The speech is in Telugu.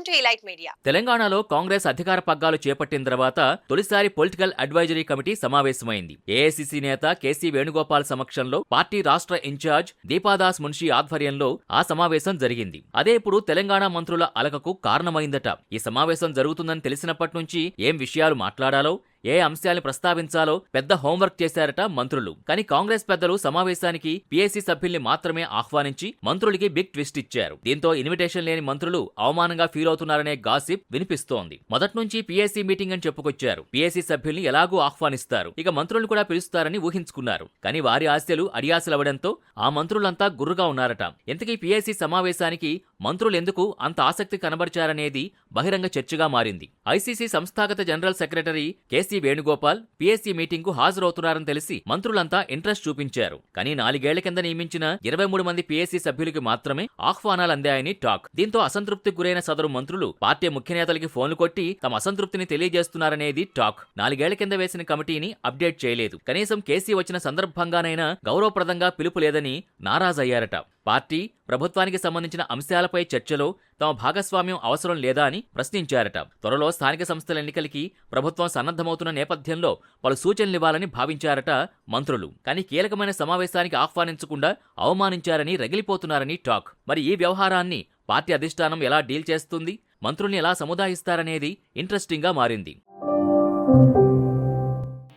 Welcome to Elite Media. తెలంగాణలో కాంగ్రెస్ అధికార పగ్గాలు చేపట్టిన తర్వాత తొలిసారి పొలిటికల్ అడ్వైజరీ కమిటీ సమావేశమైంది. ఏఐసీసీ నేత కేసీ వేణుగోపాల్ సమక్షంలో పార్టీ రాష్ట్ర ఇన్ఛార్జ్ దీపాదాస్ మున్షి ఆధ్వర్యంలో ఆ సమావేశం జరిగింది. అదే ఇప్పుడు తెలంగాణ మంత్రుల అలకకు కారణమైందట. ఈ సమావేశం జరుగుతుందని తెలిసినప్పటి నుంచి ఏం విషయాలు మాట్లాడాలో, ఏ అంశాలను ప్రస్తావించాలో పెద్ద హోంవర్క్ చేశారట మంత్రులు. కానీ కాంగ్రెస్ పెద్దలు సమావేశానికి పీఏసీ సభ్యుల్ని మాత్రమే ఆహ్వానించి మంత్రులకి బిగ్ ట్విస్ట్ ఇచ్చారు. దీంతో ఇన్విటేషన్ లేని మంత్రులు అవమానంగా ఫీల్ అవుతున్నారనే గాసిప్ వినిపిస్తోంది. మొదట్నుంచి పీఏసీ మీటింగ్ అని చెప్పుకొచ్చారు. పీఏసీ సభ్యుల్ని ఎలాగూ ఆహ్వానిస్తారు, ఇక మంత్రులను కూడా పిలుస్తారని ఊహించుకున్నారు. కానీ వారి ఆశలు అడియాసలవడంతో ఆ మంత్రులంతా గుర్రుగా ఉన్నారట. ఇంతకీ పీఏసీ సమావేశానికి మంత్రులు ఎందుకు అంత ఆసక్తి కనబరిచారనేది బహిరంగ చర్చగా మారింది. ఐసీసీ సంస్థాగత general secretary KC Venugopal PAC meeting కు హాజరవుతున్నారని తెలిసి మంత్రులంతా ఇంట్రెస్ట్ చూపించారు. కానీ 4 ఏళ్ల కింద నియమించిన 23 మంది పీఏసీ సభ్యులకి మాత్రమే ఆహ్వానాలు అందాయని టాక్. దీంతో అసంతృప్తికి గురైన సదరు మంత్రులు పార్టీ ముఖ్య నేతలకి ఫోన్లు కొట్టి తమ అసంతృప్తిని తెలియజేస్తున్నారనేది టాక్. 4 ఏళ్ల కింద వేసిన కమిటీని అప్డేట్ చేయలేదు. కనీసం కేసీ వచ్చిన సందర్భంగానైనా గౌరవప్రదంగా పిలుపు లేదని నారాజయ్యారట. పార్టీ, ప్రభుత్వానికి సంబంధించిన అంశాలపై చర్చలో తమ భాగస్వామ్యం అవసరం లేదా అని ప్రశ్నించారట. త్వరలో స్థానిక సంస్థల ఎన్నికలకి ప్రభుత్వం సన్నద్ధమవుతున్న నేపథ్యంలో పలు సూచనలివ్వాలని భావించారట మంత్రులు. కానీ కీలకమైన సమావేశానికి ఆహ్వానించకుండా అవమానించారని రగిలిపోతున్నారని టాక్. మరి ఈ వ్యవహారాన్ని పార్టీ అధిష్టానం ఎలా డీల్ చేస్తుంది, మంత్రుల్ని ఎలా సముదాయిస్తారనేది ఇంట్రెస్టింగ్ గా మారింది.